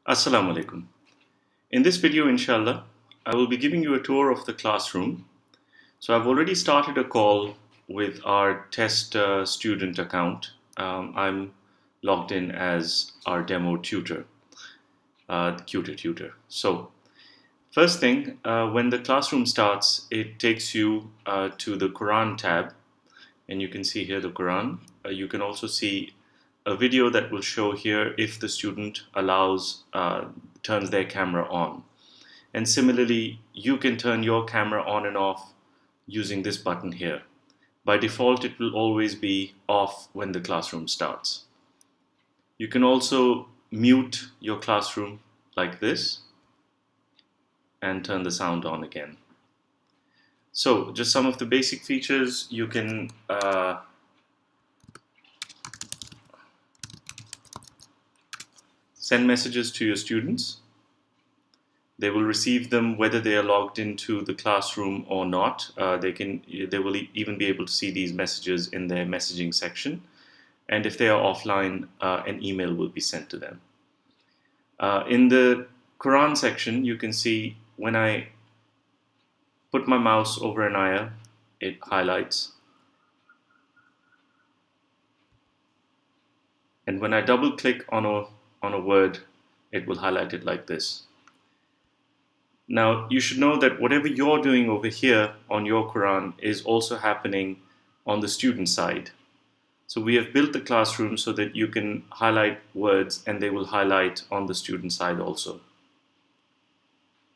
Assalamu alaikum. In this video, inshallah, I will be giving you a tour of the classroom. So I've already started a call with our test student account. I'm logged in as our demo tutor, Qutor Tutor. So first thing, when the classroom starts, it takes you to the Quran tab, and you can see here the Quran. You can also see a video that will show here if the student turns their camera on. And similarly, you can turn your camera on and off using this button here. By default, it will always be off when the classroom starts. You can also mute your classroom like this and turn the sound on again. So just some of the basic features. You can send messages to your students. They will receive them whether they are logged into the classroom or not. They will even be able to see these messages in their messaging section. And if they are offline, an email will be sent to them. In the Quran section, you can see when I put my mouse over an ayah, it highlights. And when I double click on a word, it will highlight it like this. Now, you should know that whatever you're doing over here on your Quran is also happening on the student side. So we have built the classroom so that you can highlight words and they will highlight on the student side also.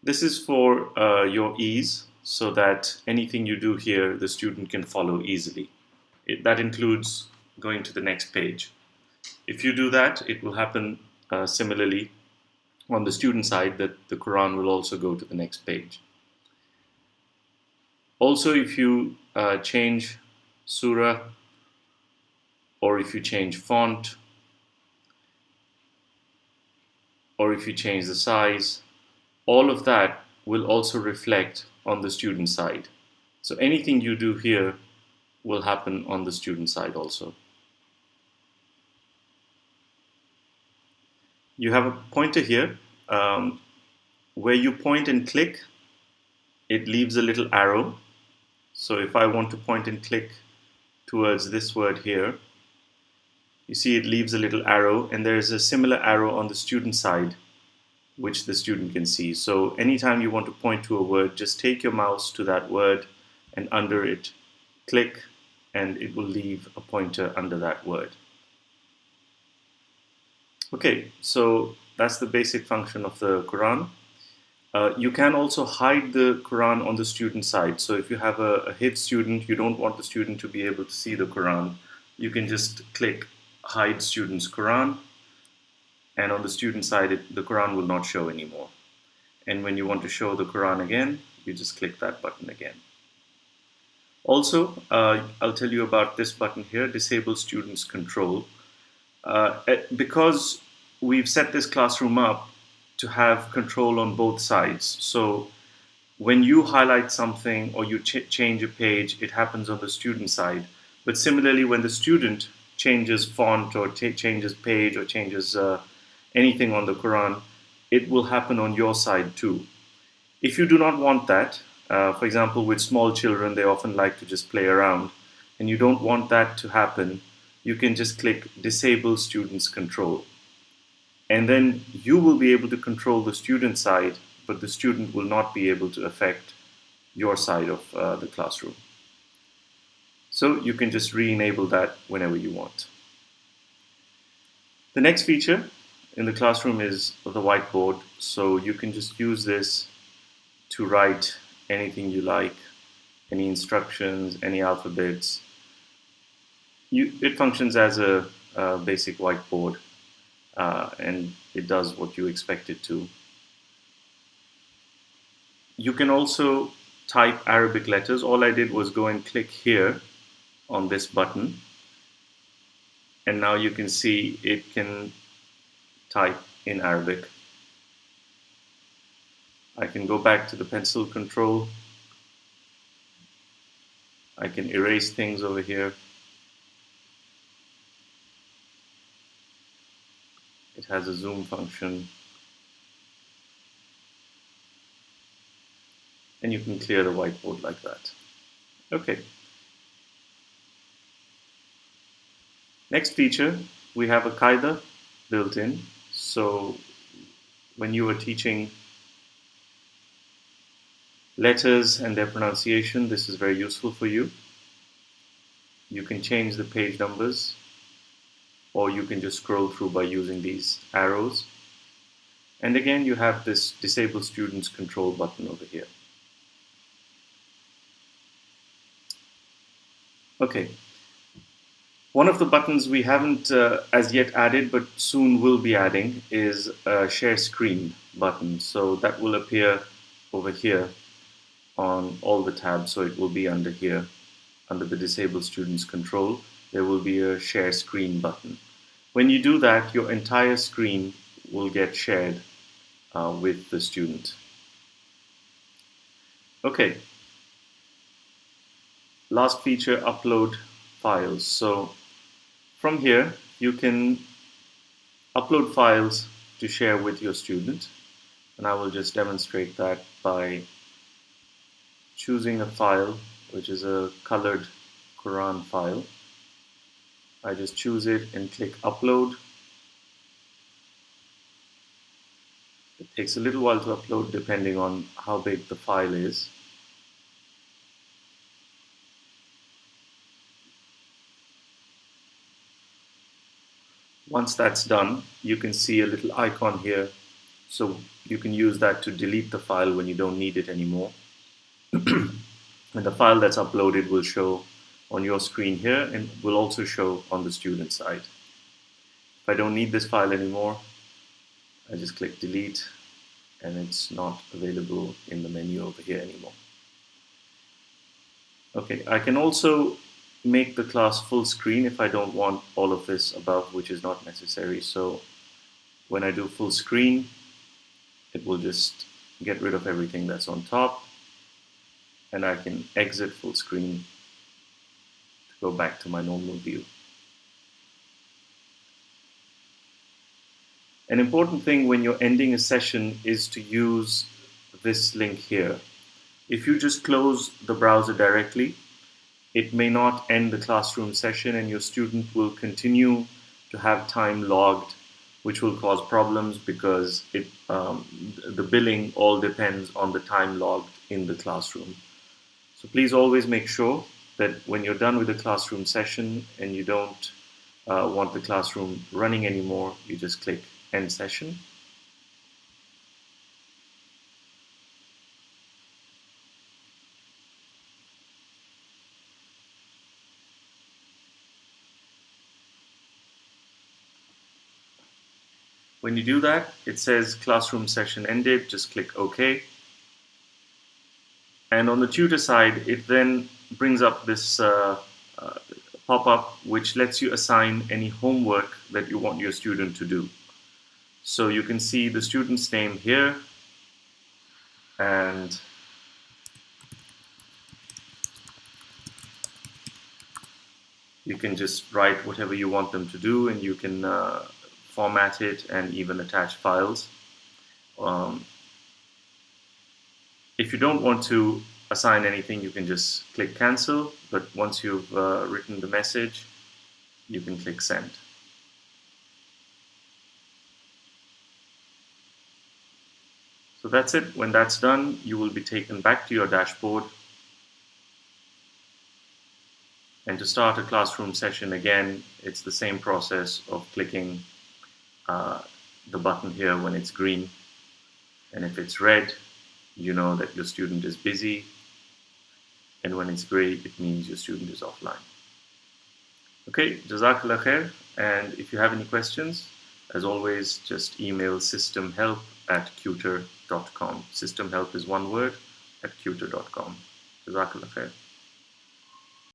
This is for your ease, so that anything you do here, the student can follow easily. That includes going to the next page. If you do that, it will happen similarly on the student side, that the Quran will also go to the next page. Also, if you change surah, or if you change font, or if you change the size, all of that will also reflect on the student side. So anything you do here will happen on the student side also. You have a pointer here. Where you point and click, it leaves a little arrow. So if I want to point and click towards this word here, you see it leaves a little arrow, and there is a similar arrow on the student side which the student can see. So anytime you want to point to a word, just take your mouse to that word and under it click, and it will leave a pointer under that word. Okay, so that's the basic function of the Quran. You can also hide the Quran on the student side. So if you have a hid student, you don't want the student to be able to see the Quran, you can just click hide student's Quran, and on the student side, the Quran will not show anymore. And when you want to show the Quran again, you just click that button again. Also, I'll tell you about this button here, disable students control. Because we've set this classroom up to have control on both sides. So when you highlight something or you change a page, it happens on the student side. But similarly, when the student changes font or changes page or changes anything on the Quran, it will happen on your side too. If you do not want that, for example, with small children, they often like to just play around, and you don't want that to happen, you can just click disable students control. And then you will be able to control the student side, but the student will not be able to affect your side of the classroom. So you can just re-enable that whenever you want. The next feature in the classroom is the whiteboard. So you can just use this to write anything you like, any instructions, any alphabets. It functions as a basic whiteboard, and it does what you expect it to. You can also type Arabic letters. All I did was go and click here on this button, and now you can see it can type in Arabic. I can go back to the pencil control. I can erase things over here. It has a zoom function. and you can clear the whiteboard like that. Okay. Next feature, we have a qaida built in. So when you are teaching letters and their pronunciation, this is very useful for you. You can change the page numbers, or you can just scroll through by using these arrows. And again, you have this Disable Students Control button over here. Okay. One of the buttons we haven't as yet added, but soon will be adding, is a Share Screen button. So that will appear over here on all the tabs. So it will be under here, under the Disable Students Control. There will be a Share Screen button. When you do that, your entire screen will get shared with the student. Okay. Last feature, upload files. So from here, you can upload files to share with your student. And I will just demonstrate that by choosing a file, which is a colored Quran file. I just choose it and click upload. It takes a little while to upload depending on how big the file is. Once that's done, you can see a little icon here. So you can use that to delete the file when you don't need it anymore. And the file that's uploaded will show on your screen here and will also show on the student side. If I don't need this file anymore, I just click delete and it's not available in the menu over here anymore. Okay, I can also make the class full screen if I don't want all of this above, which is not necessary. So when I do full screen, it will just get rid of everything that's on top, and I can exit full screen to go back to my normal view. An important thing when you're ending a session is to use this link here. If you just close the browser directly, it may not end the classroom session and your student will continue to have time logged, which will cause problems because the billing all depends on the time logged in the classroom. So please always make sure that when you're done with the classroom session and you don't want the classroom running anymore, you just click End Session. When you do that, it says classroom session ended, just click OK. And on the tutor side, it then brings up this pop-up which lets you assign any homework that you want your student to do. So you can see the student's name here, and you can just write whatever you want them to do, and you can format it and even attach files. If you don't want to assign anything, you can just click cancel, but once you've written the message, you can click send. So that's it. When that's done, you will be taken back to your dashboard. And to start a classroom session again, it's the same process of clicking the button here when it's green. And if it's red, you know that your student is busy. And when it's gray, it means your student is offline. Okay, Jazakallah khair. And if you have any questions, as always, just email systemhelp@qutor.com. Systemhelp is one word, at qutor.com. Jazakallah khair.